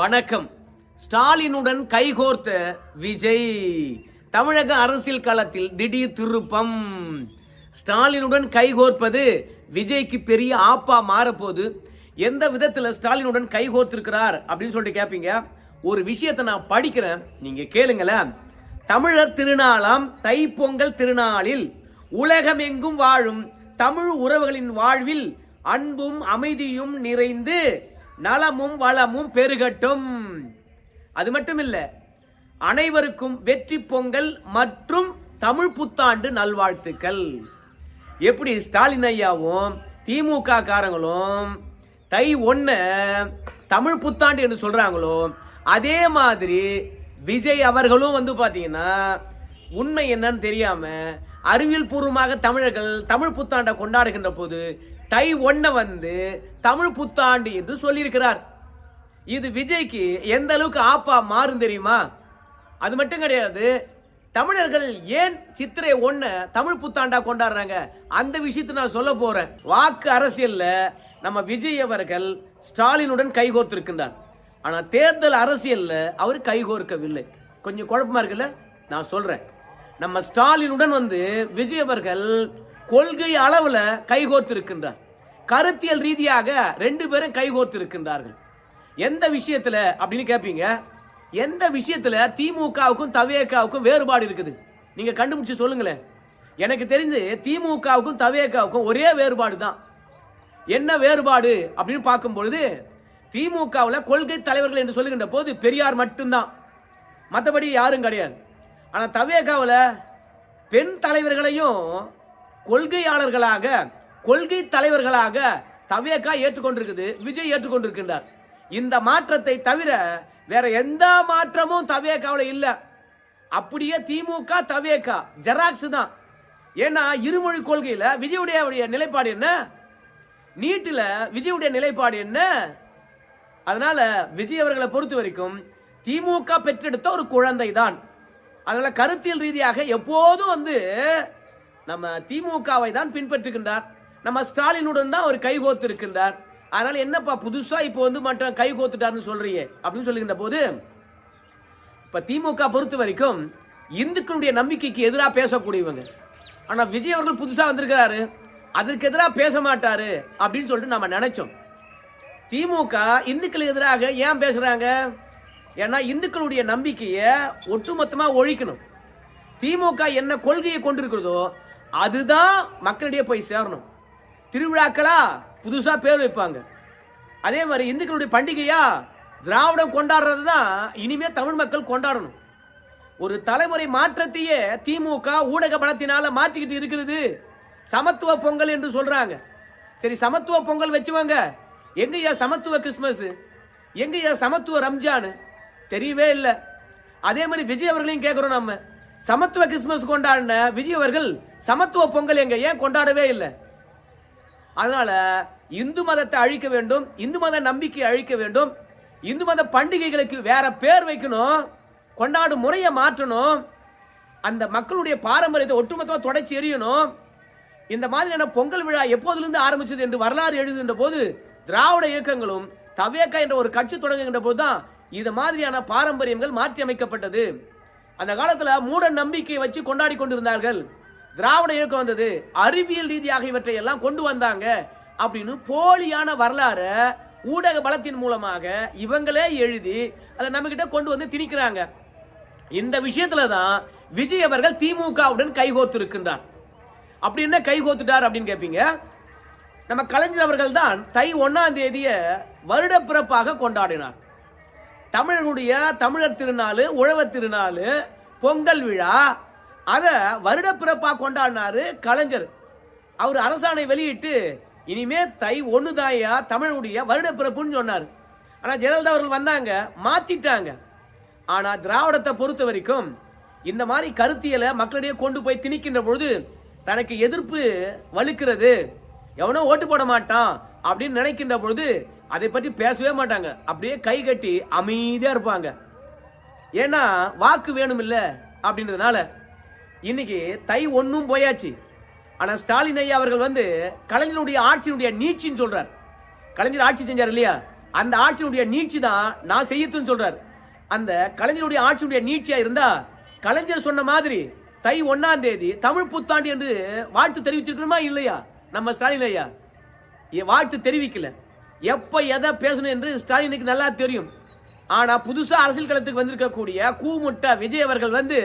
வணக்கம். ஸ்டாலினுடன் கைகோர்த்த விஜய். தமிழக அரசியல் களத்தில் திடீர் திருப்பம். ஸ்டாலினுடன் கைகோர்ப்பது விஜய்க்கு பெரிய ஆப்பா மாறப்போகுது. எந்த விதத்தில் ஸ்டாலினுடன் கைகோர்த்திருக்கிறார் அப்படின்னு சொல்லிட்டு கேட்பீங்க. ஒரு விஷயத்தை நான் படிக்கிறேன், நீங்க கேளுங்களேன். தமிழர் திருநாளாம் தைப்பொங்கல் திருநாளில் உலகமெங்கும் வாழும் தமிழ் உறவுகளின் வாழ்வில் அன்பும் அமைதியும் நிறைந்து நலமும் வளமும் பெருகட்டும். அது மட்டும் இல்ல, அனைவருக்கும் வெற்றி பொங்கல் மற்றும் தமிழ் புத்தாண்டு நல்வாழ்த்துக்கள். எப்படி ஸ்டாலின் ஐயாவும் திமுக காரங்களும் தை 1 தமிழ் புத்தாண்டு என்று சொல்றாங்களோ, அதே மாதிரி விஜய் அவர்களும் பாத்தீங்கன்னா உண்மை என்னன்னு தெரியாம அறிவியல் பூர்வமாக தமிழர்கள் தமிழ் புத்தாண்டை கொண்டாடுகின்ற போது தை 1 தமிழ் புத்தாண்டு என்று சொல்லியிருக்கிறார். இது விஜய்க்கு எந்த அளவுக்கு ஆப்பா மாறும் தெரியுமா? அது மட்டும் கிடையாது, தமிழர்கள் ஏன் சித்திரை 1 தமிழ் புத்தாண்டா கொண்டாடுறாங்க அந்த விஷயத்தை நான் சொல்ல போறேன். வாக்கு அரசியல்ல நம்ம விஜய் அவர்கள் ஸ்டாலினுடன் கைகோர்த்திருக்கின்றார். ஆனா தேர்தல் அரசியல்ல அவர் கைகோர்க்கவில்லை. கொஞ்சம் குழப்பமா இருக்குல்ல? நான் சொல்றேன். நம்ம ஸ்டாலினுடன் விஜய் அவர்கள் கொள்கை அளவுல கைகோர்த்து இருக்கின்றார். கருத்தியல் ரீதியாக 2 பேரும் கைகோர்த்து இருக்கின்றார்கள். எந்த விஷயத்துல அப்படின்னு கேட்பீங்க. எந்த விஷயத்துல திமுகவுக்கும் தவேகாவுக்கும் வேறுபாடு இருக்குது நீங்க கண்டுபிடிச்சு சொல்லுங்களேன். எனக்கு தெரிஞ்சு திமுகவுக்கும் தவேகாவுக்கும் ஒரே வேறுபாடு தான். என்ன வேறுபாடு அப்படின்னு பார்க்கும் பொழுது, திமுகவில் கொள்கை தலைவர்கள் என்று சொல்லுகின்ற போது பெரியார் மட்டும்தான், மற்றபடி யாரும் கிடையாது. ஆனா தவேகாவில் பெண் தலைவர்களையும் கொள்கையாளர்களாக கொள்கை தலைவர்களாக தவேகா ஏற்றுக்கொண்டிருக்குது, விஜய் ஏற்றுக்கொண்டிருக்கின்றார். இந்த மாற்றத்தை தவிர வேற எந்த மாற்றமும் தவேகாவில் இல்ல. அப்படியே திமுக தவேகா ஜெராக்ஸ் தான். ஏன்னா இருமொழி கொள்கையில விஜயுடைய நிலைப்பாடு என்ன, நீட்டில் விஜயுடைய நிலைப்பாடு என்ன. அதனால விஜய் அவர்களை பொறுத்த வரைக்கும் திமுக பெற்றெடுத்த ஒரு குழந்தை தான். அதனால கருத்தியல் ரீதியாக எப்போதும் நம்ம திமுகவை தான் பின்பற்றுகின்றார். நம்ம ஸ்டாலினுடன் தான் ஒரு கைகோத்து இருக்கின்றார். அதனால என்னப்பா புதுசா இப்போ மட்டும் கைகோத்துட்டார்னு சொல்றீங்க அப்படின்னு சொல்லுகின்ற போது, இப்ப திமுக பொறுத்த வரைக்கும் இந்துக்களுடைய நம்பிக்கைக்கு எதிராக பேசக்கூடியவங்க. ஆனா விஜய் அவர்கள் புதுசா வந்திருக்கிறாரு, அதற்கு எதிராக பேச மாட்டாரு அப்படின்னு சொல்லிட்டு நம்ம நினைச்சோம். திமுக இந்துக்களுக்கு எதிராக ஏன் பேசுறாங்க? ஏன்னா இந்துக்களுடைய நம்பிக்கையை ஒட்டுமொத்தமா ஒழிக்கணும். திமுக என்ன கொள்கையை கொண்டிருக்கிறதோ அதுதான் மக்களிடையே போய் சேரணும். திருவிழாக்களா புதுசா பேர் வைப்பாங்க. அதே மாதிரி இந்துக்களுடைய பண்டிகையா திராவிடம் கொண்டாடுறது தான் இனிமே தமிழ் மக்கள் கொண்டாடணும். ஒரு தலைமுறை மாற்றத்தையே திமுக ஊடக பலத்தினால மாற்றிக்கிட்டு இருக்கிறது. சமத்துவ பொங்கல் என்று சொல்றாங்க. சரி, சமத்துவ பொங்கல் வச்சுவாங்க. எங்கயா சமத்துவ கிறிஸ்துமஸ், எங்கயா சமத்துவ ரம்ஜான்? தெரியவே இல்லை. அதே மாதிரி விஜய் அவர்களையும் கேட்கிறோம். நம்ம சமத்துவ கிறிஸ்துமஸ் கொண்டாடின விஜய் அவர்கள் சமத்துவ பொங்கல் எங்க ஏன் கொண்டாடவே இல்லை? அதனால இந்து மதத்தை அழிக்க வேண்டும், இந்து மத நம்பிக்கை அழிக்க வேண்டும், இந்து மத பண்டிகைகளுக்கு வேற பேர் வைக்கணும், கொண்டாடும் முறையை மாற்றணும், அந்த மக்களுடைய பாரம்பரியத்தை ஒட்டுமொத்தமாக தொடச்சி எறியணும். இந்த மாதிரியான பொங்கல் விழா எப்போதிலிருந்து ஆரம்பிச்சது என்று வரலாறு எழுதுகின்ற போது திராவிட இயக்கங்களும் தவேகா என்ற ஒரு கட்சி தொடங்குகின்ற போதுதான் இது மாதிரியான பாரம்பரியங்கள் மாற்றி அமைக்கப்பட்டது. அந்த காலத்துல மூட நம்பிக்கையை வச்சு கொண்டாடி கொண்டிருந்தார்கள். திராவிட இயக்கம் வந்தது, அறிவியல் ரீதியாக இவற்றை எல்லாம் கொண்டு வந்தாங்க அப்படின்னு போலியான வரலாறு ஊடக பலத்தின் மூலமாக இவங்களே எழுதி அதை நம்ம கிட்ட கொண்டு திணிக்கிறாங்க. இந்த விஷயத்துல தான் விஜய் அவர்கள் திமுகவுடன் கைகோர்த்து இருக்கின்றார். அப்படி என்ன கைகோத்துட்டார் அப்படின்னு கேட்பீங்க. நம்ம கலைஞர் அவர்கள் தான் தை 1 வருட பிறப்பாக கொண்டாடினார். தமிழர் திருநாள், உழவர் திருநாள், பொங்கல் விழா, அதை வருட பிறப்பாக கொண்டாடினாரு கலைஞர். அவர் அரசாணை வெளியிட்டு இனிமே தை 1 தாயா தமிழனுடைய வருட பிறப்புன்னு சொன்னார். ஆனா ஜெயலலிதா அவர்கள் வந்தாங்க, மாத்திட்டாங்க. ஆனா திராவிடத்தை பொறுத்த வரைக்கும் இந்த மாதிரி கருத்தியலை மக்களிடையே கொண்டு போய் திணிக்கின்ற பொழுது தனக்கு எதிர்ப்பு வலுக்கிறது, எவனோ ஓட்டு போட மாட்டான் அப்படின்னு நினைக்கின்ற பொழுது அதை பற்றி பேசவே மாட்டாங்க. அப்படியே கை கட்டி அமைதியா இருப்பாங்க. ஏன்னா வாக்கு வேணும் இல்ல அப்படின்றதுனால. இன்னைக்கு தை 1 போயாச்சு. ஆனா ஸ்டாலின் ஐயா அவர்கள் கலைஞருடைய ஆட்சியினுடைய நீட்சின்னு சொல்றார். கலைஞர் ஆட்சி செஞ்சார் இல்லையா, அந்த ஆட்சியினுடைய நீட்சி தான் நான் செய்யத்துன்னு சொல்றாரு. அந்த கலைஞருடைய ஆட்சியுடைய நீட்சியா இருந்தா கலைஞர் சொன்ன மாதிரி தை 1ஆம் தேதி தமிழ் புத்தாண்டு என்று வாழ்த்து தெரிவிச்சிருக்கணுமா இல்லையா? நம்ம ஸ்டாலின் ஐயா வாழ்த்து தெரிவிக்கல. எப்ப எதை பேசணும் என்று ஸ்டாலினுக்கு நல்லா தெரியும். ஆனா புதுசா அரசியல் களத்துக்கு வந்திருக்கக்கூடிய கூமுட்ட விஜய் அவர்கள் வந்து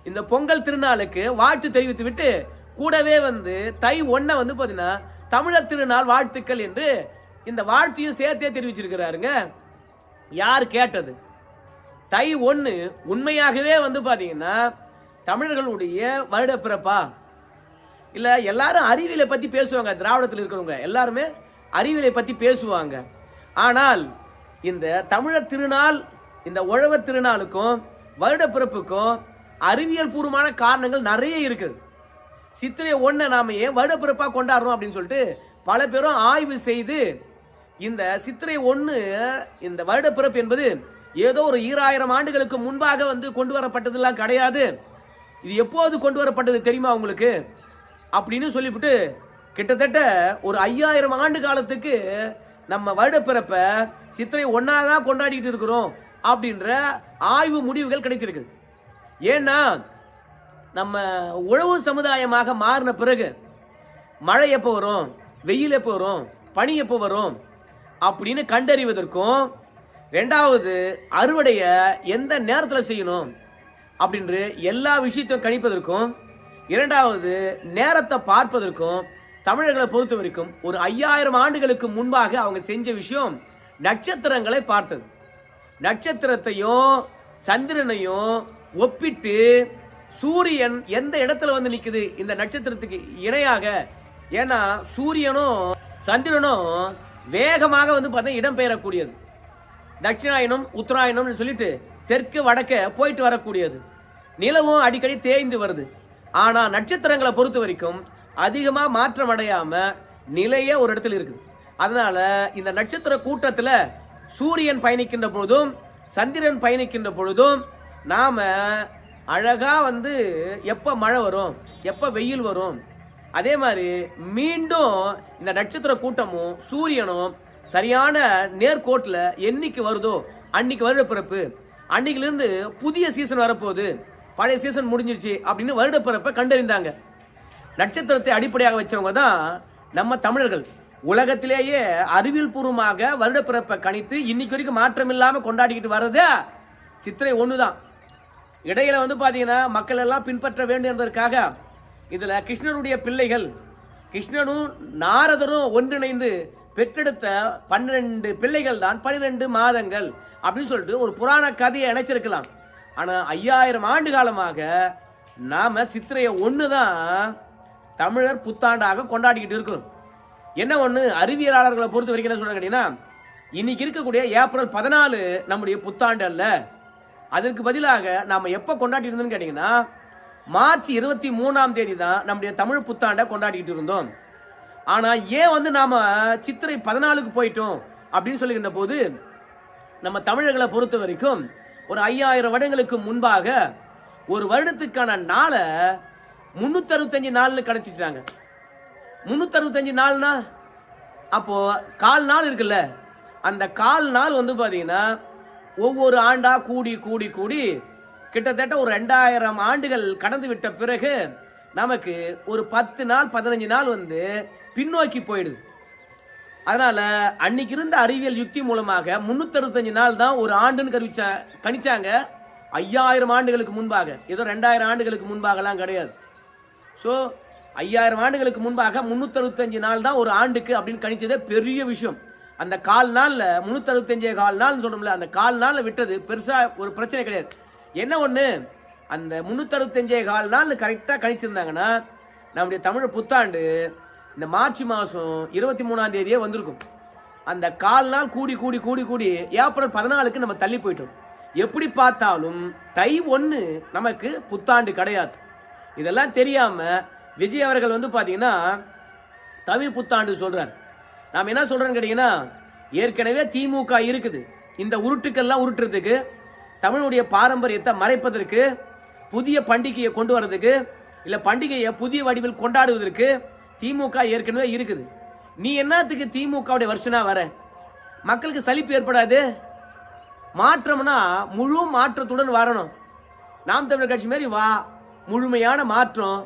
இந்த பொங்கல் திருநாளுக்கு வாழ்த்து தெரிவித்து விட்டு கூடவே வந்து தை 1 வந்து பாத்தீங்கன்னா தமிழர் திருநாள் வாழ்த்துக்கள் என்று இந்த வாழ்த்தையும் சேர்த்தே தெரிவிச்சிருக்கிறாருங்க. யார் கேட்டது? தை 1 உண்மையாகவே வந்து பாத்தீங்கன்னா தமிழர்களுடைய வருட பிறப்பா? இல்ல எல்லாரும் அறிவியலை பத்தி பேசுவாங்க, திராவிடத்தில் இருக்கிறவங்க எல்லாருமே அறிவியலை பத்தி பேசுவாங்க. ஆனால் இந்த தமிழர் திருநாள், இந்த உழவர் திருநாளுக்கும் வருட பிறப்புக்கும் அறிவியல் பூர்வமான காரணங்கள் நிறைய இருக்குது. சித்திரை 1 நாம ஏன் வருட பிறப்பா கொண்டாடுறோம் அப்படின்னு சொல்லிட்டு பல பேரும் ஆய்வு செய்து இந்த சித்திரை 1 இந்த வருட பிறப்பு என்பது ஏதோ ஒரு 2000 ஆண்டுகளுக்கு முன்பாக வந்து கொண்டு வரப்பட்டதெல்லாம் கிடையாது. இது எப்போது கொண்டு வரப்பட்டது தெரியுமா உங்களுக்கு அப்படின்னு சொல்லிவிட்டு கிட்டத்தட்ட ஒரு 5000 ஆண்டு காலத்துக்கு நம்ம வருட பிறப்ப சித்திரை 1 தான் கொண்டாடிட்டு இருக்கிறோம் அப்படின்ற ஆய்வு முடிவுகள் கிடைச்சிருக்கு. ஏன்னா நம்ம உழவு சமுதாயமாக மாறின பிறகு மழை எப்போ வரும், வெயில் எப்போ வரும், பனி எப்போ வரும் அப்படின்னு கண்டறிவதற்கும், ரெண்டாவது அறுவடைய எந்த நேரத்தில் செய்யணும் அப்படின்ற எல்லா விஷயத்தையும் கணிப்பதற்கும், இரண்டாவது நேரத்தை பார்ப்பதற்கும் தமிழர்களை பொறுத்த வரைக்கும் ஒரு 5000 ஆண்டுகளுக்கு முன்பாக அவங்க செஞ்ச விஷயம் நட்சத்திரங்களை பார்த்தது. நட்சத்திரத்தையும் சந்திரனையும் ஒப்பிட்டு சூரியன் எந்த இடத்துல வந்து நிக்குது இந்த நட்சத்திரத்துக்கு இணையாக, ஏன்னா சூரியனும் சந்திரனும் வேகமாக வந்து பார்த்தா இடம்பெயரக்கூடியது. தட்சிணாயனம் உத்தராயணம்னு சொல்லிட்டு தெற்கு வடக்க போயிட்டு வரக்கூடியது. நிலவும் அடிக்கடி தேய்ந்து வருது. ஆனா நட்சத்திரங்களை பொறுத்த வரைக்கும் அதிகமா மாற்றம் அடையாம நிலைய ஒரு இடத்துல இருக்குது. அதனால இந்த நட்சத்திர கூட்டத்துல சூரியன் பயணிக்கின்ற பொழுதும் சந்திரன் பயணிக்கின்ற பொழுதும் நாம அழகா வந்து எப்ப மழை வரும், எப்ப வெயில் வரும், அதே மாதிரி மீண்டும் இந்த நட்சத்திர கூட்டமும் சூரியனும் சரியான நேர்கோட்டில் என்னைக்கு வருதோ அன்னைக்கு வருட பிறப்பு, அன்னைக்கிலிருந்து புதிய சீசன் வரப்போகுது, பழைய சீசன் முடிஞ்சிருச்சு அப்படின்னு வருட பிறப்பை கண்டறிந்தாங்க. நட்சத்திரத்தை அடிப்படையாக வச்சவங்க தான் நம்ம தமிழர்கள். உலகத்திலேயே அறிவியல் பூர்வமாக வருட பிறப்பை கணித்து இன்னைக்கு வரைக்கும் மாற்றம் இல்லாமல் கொண்டாடிக்கிட்டு வர்றது சித்திரை 1 தான். இடையில வந்து பார்த்தீங்கன்னா மக்கள் எல்லாம் பின்பற்ற வேண்டும் என்பதற்காக இதுல கிருஷ்ணனுடைய பிள்ளைகள், கிருஷ்ணனும் நாரதரும் ஒன்றிணைந்து பெற்றெடுத்த 12 பிள்ளைகள் தான் 12 மாதங்கள் அப்படின்னு சொல்லிட்டு ஒரு புராண கதையை இணைச்சிருக்கலாம். ஆனா 5000 ஆண்டு காலமாக நாம சித்திரை 1 தான் தமிழர் புத்தாண்டாக கொண்டாடிக்கிட்டு இருக்கிறோம். என்ன ஒண்ணு, அறிவியலாளர்களை பொறுத்த வரைக்கும் என்ன சொல்றாங்க கேட்டீங்கன்னா, இன்னைக்கு இருக்கக்கூடிய ஏப்ரல் 14 நம்முடைய புத்தாண்டு அல்ல. அதற்கு பதிலாக நாம எப்ப கொண்டாடி இருந்தோம்னு கேட்டீங்கன்னா மார்ச் 23ஆம் தேதி தான் நம்முடைய தமிழ் புத்தாண்டை கொண்டாடிக்கிட்டு இருந்தோம். ஆனா ஏன் வந்து நாம சித்திரை 14க்கு போயிட்டோம் அப்படின்னு சொல்லுகின்ற போது நம்ம தமிழர்களை பொறுத்த வரைக்கும் ஒரு 5000 வருடங்களுக்கு முன்பாக ஒரு வருடத்துக்கான நாளை 365 நாள்னு கிடைச்சிட்டாங்க. 365 நாள்னா அப்போ கால் நாள் இருக்குல்ல, அந்த கால் நாள் வந்து பாத்தீங்கன்னா ஒவ்வொரு ஆண்டா கூடி கூடி கூடி கிட்டத்தட்ட ஒரு 2000 ஆண்டுகள் கடந்து விட்ட பிறகு நமக்கு ஒரு 10 நாள் 15 நாள் வந்து பின்னோக்கி போயிடுது. அதனால அன்னைக்கு இருந்த அறிவியல் யுக்தி மூலமாக 365 நாள் தான் ஒரு ஆண்டுன்னு கணிச்சாங்க 5000 ஆண்டுகளுக்கு முன்பாக. ஏதோ 2000 ஆண்டுகளுக்கு முன்பாகலாம் கிடையாது. ஸோ 5000 ஆண்டுகளுக்கு முன்பாக 365 நாள் தான் ஒரு ஆண்டுக்கு அப்படின்னு கணிச்சதே பெரிய விஷயம். அந்த கால் நாளில் 365 கால் நாள்னு சொன்னோம்ல, அந்த கால் நாளில் விட்டது பெருசாக ஒரு பிரச்சனை கிடையாது. என்ன ஒன்று, அந்த 365 கால் நாள் கரெக்டாக கணிச்சிருந்தாங்கன்னா நம்முடைய தமிழ் புத்தாண்டு இந்த மார்ச் மாதம் 23ஆம் தேதியே வந்திருக்கும். அந்த கால் நாள் கூடி கூடி கூடி கூடி ஏப்ரல் 14க்கு நம்ம தள்ளி போயிட்டோம். எப்படி பார்த்தாலும் தை 1 நமக்கு புத்தாண்டு கிடையாது. இதெல்லாம் தெரியாமல் விஜய் அவர்கள் வந்து பார்த்தீங்கன்னா தமிழ் புத்தாண்டு சொல்கிறார். நாம் என்ன சொல்கிறோன்னு கேட்டிங்கன்னா, ஏற்கனவே திமுக இருக்குது. இந்த உருட்டுக்கெல்லாம் உருட்டுறதுக்கு, தமிழுடைய பாரம்பரியத்தை மறைப்பதற்கு, புதிய பண்டிகையை கொண்டு வர்றதுக்கு, இல்லை பண்டிகையை புதிய வடிவில் கொண்டாடுவதற்கு திமுக ஏற்கனவே இருக்குது. நீ என்னத்துக்கு திமுகவுடைய வருஷனா வர? மக்களுக்கு சலிப்பு ஏற்படாது. மாற்றம்னா முழு மாற்றத்துடன் வரணும். நாம் தமிழர் கட்சி மாதிரி வா, முழுமையான மாற்றம்.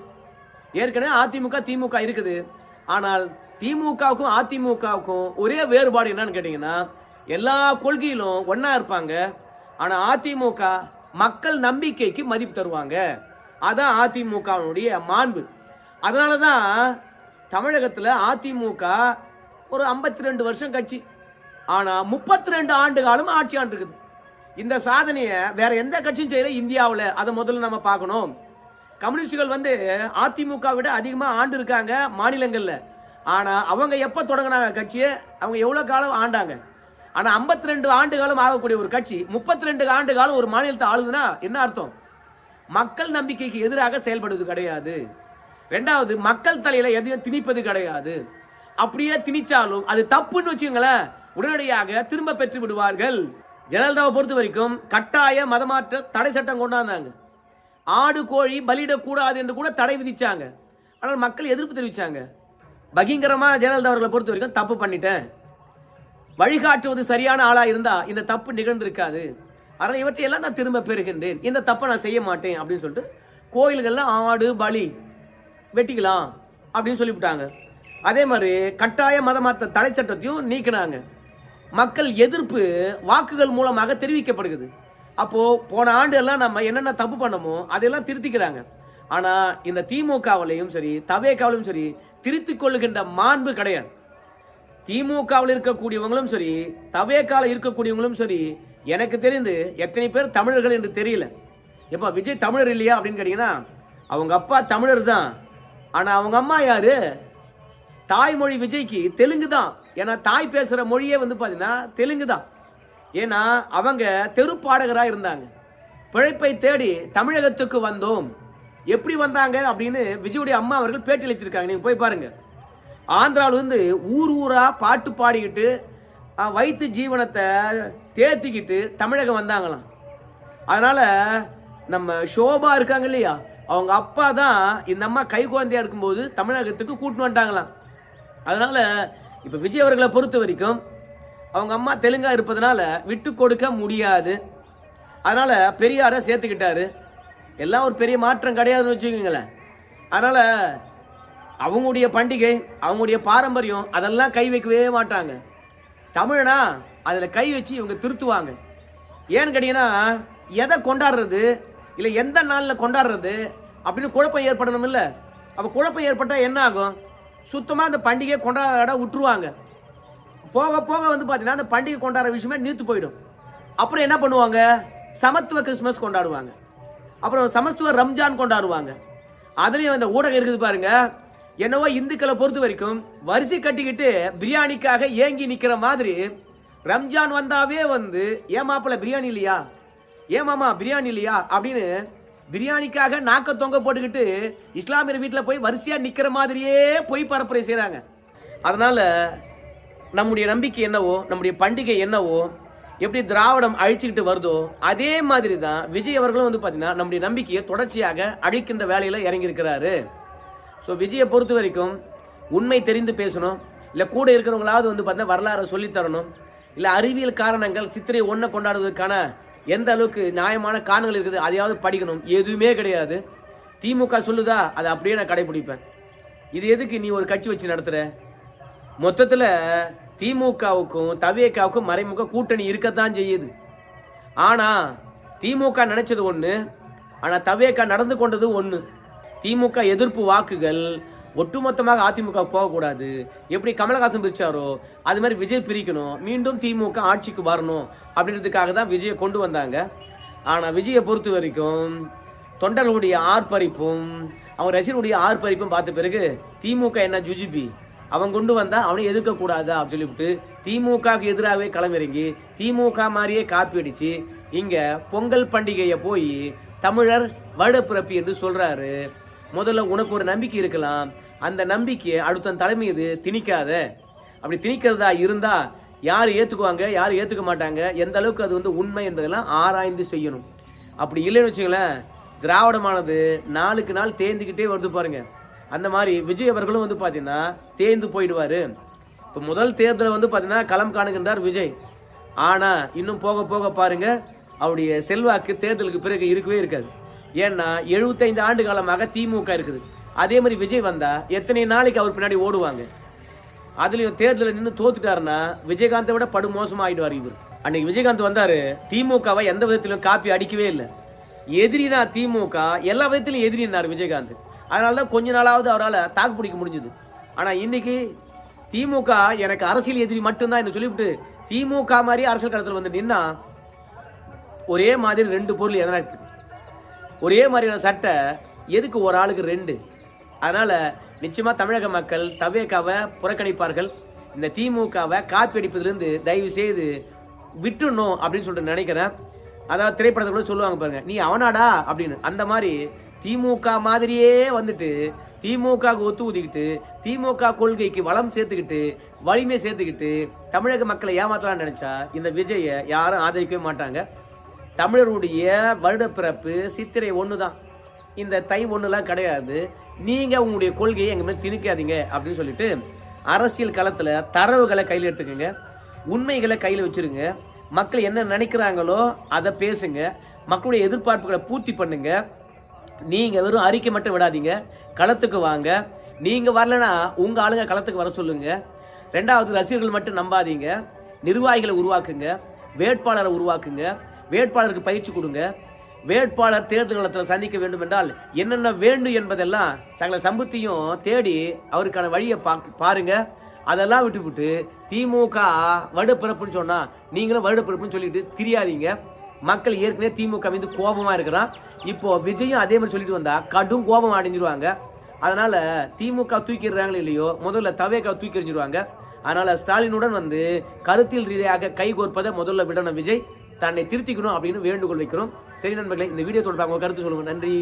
ஏற்கனவே அதிமுக திமுக இருக்குது. ஆனால் திமுகவுக்கும் அதிமுகவுக்கும் ஒரே வேறுபாடு என்னன்னு கேட்டீங்கன்னா, எல்லா கொள்கையிலும் ஒன்னா இருப்பாங்க. ஆனா அதிமுக மக்கள் நம்பிக்கைக்கு மதிப்பு தருவாங்க. அதான் அதிமுகவுடைய மாண்பு. அதனாலதான் தமிழகத்தில் அதிமுக ஒரு 52 வருஷம் கட்சி, ஆனா 32 ஆண்டு காலம் ஆட்சி ஆண்டு இருக்குது. இந்த சாதனையை வேற எந்த கட்சியும் செய்யல இந்தியாவில். அதை முதல்ல நம்ம பார்க்கணும். கம்யூனிஸ்டுகள் அதிமுக விட அதிகமாக ஆண்டு இருக்காங்க மாநிலங்கள்ல. ஆனா அவங்க எப்ப தொடங்கினாங்க கட்சியை, அவங்க எவ்வளவு காலம் ஆண்டாங்க. ஆனா 52 ஆண்டு காலம் ஆகக்கூடிய ஒரு கட்சி 32 ஆண்டு காலம் ஒரு மாநிலத்தை ஆளுதுன்னா என்ன அர்த்தம்? மக்கள் நம்பிக்கைக்கு எதிராக செயல்படுவது கிடையாது. ரெண்டாவது, மக்கள் தலையில எதையும் திணிப்பது கிடையாது. அப்படியே திணிச்சாலும் அது தப்புன்னு வச்சுங்களேன், உடனடியாக திரும்ப பெற்று விடுவார்கள். ஜெயலலிதாவை பொறுத்த வரைக்கும் கட்டாய மதமாற்ற தடை சட்டம் கொண்டாந்தாங்க. ஆடு கோழி பலியிடக்கூடாது என்று கூட தடை விதிச்சாங்க. ஆனால் மக்கள் எதிர்ப்பு தெரிவிச்சாங்க. பகிங்கரமா ஜெயலலிதா அவர்களை பொறுத்த வரைக்கும் தப்பு பண்ணிட்டேன், வழிகாட்டுவது சரியான ஆளா இருந்தா இந்த தப்பு நிகழ்ந்திருக்காது, அதனால இவற்றையெல்லாம் நான் திரும்ப பெறுகின்றேன், இந்த தப்பை நான் செய்ய மாட்டேன் அப்படின்னு சொல்லிட்டு கோயில்கள்ல ஆடு பலி வெட்டிக்கலாம் அப்படின்னு சொல்லிவிட்டாங்க. அதே மாதிரி கட்டாய மதமாற்ற தடை சட்டத்தையும் நீக்கினாங்க. மக்கள் எதிர்ப்பு வாக்குகள் மூலமாக தெரிவிக்கப்படுகிறது. அப்போ போன ஆண்டு எல்லாம் நம்ம என்னென்ன தப்பு பண்ணமோ அதெல்லாம் திருத்திக்கிறாங்க. ஆனா இந்த திமுகவிலையும் சரி தவேகாவிலும் சரி திருத்திக் கொள்ளுகின்ற மாண்பு கிடையாது. திமுகவில் இருக்கக்கூடியவங்களும் சரி தவேகாவில் இருக்கக்கூடியவங்களும் சரி எனக்கு தெரிந்து எத்தனை பேர் தமிழர்கள் என்று தெரியல. எப்ப விஜய் தமிழர் இல்லையா அப்படின்னு கேட்டீங்கன்னா, அவங்க அப்பா தமிழர் தான். ஆனா அவங்க அம்மா யாரு? தாய்மொழி விஜய்க்கு தெலுங்கு தான். ஏன்னா தாய் பேசுற மொழியே பாத்தீங்கன்னா தெலுங்கு தான். ஏன்னா அவங்க தெருப்பாடகராக இருந்தாங்க. பிழைப்பை தேடி தமிழகத்துக்கு வந்தோம். எப்படி வந்தாங்க அப்படின்னு விஜயுடைய அம்மா அவர்கள் பேட்டி அளித்திருக்காங்க. நீங்க போய் பாருங்க. ஆந்திராவிலிருந்து ஊர் ஊரா பாட்டு பாடிக்கிட்டு வைத்து ஜீவனத்தை தேர்த்திக்கிட்டு தமிழகம் வந்தாங்களாம். அதனால நம்ம ஷோபா இருக்காங்க இல்லையா, அவங்க அப்பா தான் இந்த அம்மா கை குழந்தையா இருக்கும்போது தமிழகத்துக்கு கூட்டின்னு வந்துட்டாங்களாம். அதனால இப்ப விஜய் அவர்களை பொறுத்த வரைக்கும் அவங்க அம்மா தெலுங்கா இருப்பதனால விட்டு கொடுக்க முடியாது. அதனால பெரியாரை சேர்த்துக்கிட்டாரு. எல்லாம் ஒரு பெரிய மாற்றம் கிடையாதுன்னு வச்சுக்கோங்களேன். அதனால அவங்களுடைய பண்டிகை அவங்களுடைய பாரம்பரியம் அதெல்லாம் கை வைக்கவே மாட்டாங்க. தமிழனா அதில் கை வச்சு இவங்க திருத்துவாங்க. ஏன்னு கேட்டீங்கன்னா, எதை கொண்டாடுறது இல்லை எந்த நாளில் கொண்டாடுறது அப்படின்னு குழப்பம் ஏற்படணும் இல்லை. அப்போ குழப்பம் ஏற்பட்டால் என்ன ஆகும்? சுத்தமாக அந்த பண்டிகையை கொண்டாட விட்டுருவாங்க. போக போக பார்த்தீங்கன்னா அந்த பண்டிகை கொண்டாடுற விஷயமே நீத்து போயிடும். அப்புறம் என்ன பண்ணுவாங்க? சமத்துவ கிறிஸ்துமஸ் கொண்டாடுவாங்க, அப்புறம் சமத்துவ ரம்ஜான் கொண்டாடுவாங்க. அதுலேயும் இந்த ஊடகம் இருக்குது பாருங்க. என்னவோ இந்துக்களை பொறுத்த வரைக்கும் வரிசை கட்டிக்கிட்டு பிரியாணிக்காக ஏங்கி நிற்கிற மாதிரி ரம்ஜான் வந்தாவே ஏன் மாப்பிள்ள பிரியாணி இல்லையா, ஏன் மாமா பிரியாணி இல்லையா அப்படின்னு பிரியாணிக்காக நாக்க தொங்க போட்டுக்கிட்டு இஸ்லாமியர் வீட்டில் போய் வரிசையாக நிற்கிற மாதிரியே பொய் பரப்புரை செய்கிறாங்க. அதனால நம்முடைய நம்பிக்கை என்னவோ, நம்முடைய பண்டிகை என்னவோ, எப்படி திராவிடம் அழிச்சுக்கிட்டு வருதோ அதே மாதிரி தான் விஜய் அவர்களும் பார்த்தீங்கன்னா நம்முடைய நம்பிக்கையை தொடர்ச்சியாக அழிக்கின்ற வேலையில் இறங்கியிருக்கிறாரு. ஸோ விஜயை பொறுத்த வரைக்கும் உண்மை தெரிந்து பேசணும், இல்லை கூட இருக்கிறவங்களாவது பார்த்தீங்கன்னா வரலாறு சொல்லித்தரணும், இல்லை அறிவியல் காரணங்கள் சித்திரை ஒன்றை கொண்டாடுவதற்கான எந்த அளவுக்கு நியாயமான காரணங்கள் இருக்குது அதையாவது படிக்கணும். எதுவுமே கிடையாது. திமுக சொல்லுதா அதை அப்படியே நான் கடைபிடிப்பேன். இது எதுக்கு நீ ஒரு கட்சி வச்சு நடத்துகிற? மொத்தத்தில் திமுகவுக்கும் தவேகாவுக்கும் மறைமுக கூட்டணி இருக்கத்தான் செய்யுது. ஆனால் திமுக நினைச்சது ஒன்று, ஆனால் தவேகா நடந்து கொண்டது ஒன்று. திமுக எதிர்ப்பு வாக்குகள் ஒட்டுமொத்தமாக அதிமுக போகக்கூடாது. எப்படி கமலஹாசன் பிரிச்சாரோ அது மாதிரி விஜய் பிரிக்கணும், மீண்டும் திமுக ஆட்சிக்கு வரணும் அப்படின்றதுக்காக தான் விஜயை கொண்டு வந்தாங்க. ஆனால் விஜயை பொறுத்த வரைக்கும் தொண்டர்களுடைய ஆர்ப்பரிப்பும் அவங்க ரசிகருடைய ஆர்ப்பரிப்பும் பார்த்த பிறகு திமுக என்ன ஜுஜிபி அவன் கொண்டு வந்தா அவனை எதிர்க்கக்கூடாதா அப்படின்னு சொல்லிவிட்டு திமுகவுக்கு எதிராகவே களமிறங்கி திமுக மாதிரியே காப்பி அடிச்சு இங்க பொங்கல் பண்டிகையை போய் தமிழர் வருடப்பிறப்பு என்று சொல்றாரு. முதல்ல உனக்கு ஒரு நம்பிக்கை இருக்கலாம், அந்த நம்பிக்கையை அடுத்த தலைமை இது திணிக்காத. அப்படி திணிக்கிறதா இருந்தா யார் ஏத்துக்குவாங்க யார் ஏத்துக்க மாட்டாங்க, எந்த அளவுக்கு அது உண்மை என்பதெல்லாம் ஆராய்ந்து செய்யணும். அப்படி இல்லைன்னு வச்சுங்களேன், திராவிடமானது நாளுக்கு நாள் தேர்ந்துக்கிட்டே வருது பாருங்க. அந்த மாதிரி விஜய் அவர்களும் பார்த்தீங்கன்னா தேர்ந்து போயிடுவாரு. இப்போ முதல் தேர்தலில் வந்து பார்த்தீங்கன்னா களம் காணுகின்றார் விஜய். ஆனால் இன்னும் போக போக பாருங்க அவருடைய செல்வாக்கு தேர்தலுக்கு பிறகு இருக்கவே இருக்காது. ஏன்னா 75 ஆண்டு காலமாக திமுக இருக்குது. அதே மாதிரி விஜய் வந்தா எத்தனை நாளைக்கு அவர் பின்னாடி ஓடுவாங்க. அதுலயும் தேர்தலில் நின்று தோத்துட்டாருன்னா விஜயகாந்தை விட படு மோசமா ஆயிடுவார் இவர். அன்னைக்கு விஜயகாந்த் வந்தாரு, திமுகவை எந்த விதத்திலும் காப்பி அடிக்கவே இல்லை. எதிரினா திமுக, எல்லா விதத்திலும் எதிரினார் விஜயகாந்த். அதனாலதான் கொஞ்ச நாளாவது அவரால் தாக்கு பிடிக்க முடிஞ்சது. ஆனா இன்னைக்கு திமுக எனக்கு அரசியல் எதிரி மட்டும்தான் என்று சொல்லிவிட்டு திமுக மாதிரி அரசியல் களத்தில் வந்து நின்னா ஒரே மாதிரி 2 பொருள் எதனா இருக்கு. ஒரே மாதிரியான சட்டை எதுக்கு ஒரு ஆளுக்கு 2? அதனால நிச்சயமா தமிழக மக்கள் தவேகாவை புறக்கணிப்பார்கள். இந்த திமுகவை காப்பி அடிப்பதிலிருந்து தயவு செய்து விட்டுணும் அப்படின்னு சொல்லிட்டு நினைக்கிறேன். அதாவது திரைப்படத்தை கூட சொல்லுவாங்க பாருங்க, நீ அவனாடா அப்படின்னு. அந்த மாதிரி திமுக மாதிரியே வந்துட்டு திமுக ஒத்து ஊதிக்கிட்டு திமுக கொள்கைக்கு வளம் சேர்த்துக்கிட்டு வலிமை சேர்த்துக்கிட்டு தமிழக மக்களை ஏமாத்தலாம்னு நினைச்சா இந்த விஜயை யாரும் ஆதரிக்கவே மாட்டாங்க. தமிழருடைய வருடப்பிறப்பு சித்திரை 1 தான், இந்த தை 1லாம் கிடையாது. நீங்க உங்களுடைய கொள்கையை எங்க மேல திணிக்காதீங்க அப்படின்னு சொல்லிட்டு அரசியல் களத்துல தரவுகளை கையில் எடுத்துக்கோங்க, உண்மைகளை கையில் வச்சிருங்க. மக்கள் என்ன நினைக்கிறாங்களோ அதை பேசுங்க, மக்களுடைய எதிர்பார்ப்புகளை பூர்த்தி பண்ணுங்க. நீங்க வெறும் அறிக்கை மட்டும் விடாதீங்க, களத்துக்கு வாங்க. நீங்க வரலனா உங்க ஆளுங்க களத்துக்கு வர சொல்லுங்க. 2வது ரசிகர்கள் மட்டும் நம்பாதீங்க, நிர்வாகிகளை உருவாக்குங்க, வேட்பாளரை உருவாக்குங்க, வேட்பாளருக்கு பயிற்சி கொடுங்க. வேட்பாளர் தேர்தல் களத்தில் சந்திக்க வேண்டும் என்றால் என்னென்ன வேண்டும் என்பதெல்லாம் சகல சம்பத்தியும் தேடி அவருக்கான வழியை பாருங்க. அதெல்லாம் விட்டுவிட்டு திமுக வருடப்பிறப்புன்னு சொன்னா நீங்களும் வருடப்பிறப்புன்னு சொல்லிட்டு தெரியாதீங்க. மக்கள் ஏற்கனவே திமுக மீது கோபமா இருக்கிறான். இப்போ விஜயும் அதே மாதிரி சொல்லிட்டு வந்தா கடும் கோபம் அடைஞ்சிருவாங்க. அதனால திமுக தூக்கிடுறாங்களோ இல்லையோ, முதல்ல தவேகா தூக்கி எறிஞ்சிருவாங்க. அதனால ஸ்டாலினுடன் வந்து கருத்தியல் ரீதியாக கைகோர்ப்பதை முதல்ல விடணும். விஜய் தன்னை திருத்திக்கணும் அப்படின்னு வேண்டுகோள் வைக்கிறோம். சரி நண்பர்களே, இந்த வீடியோ தொடர்பாக உங்க கருத்து சொல்லுங்க. நன்றி.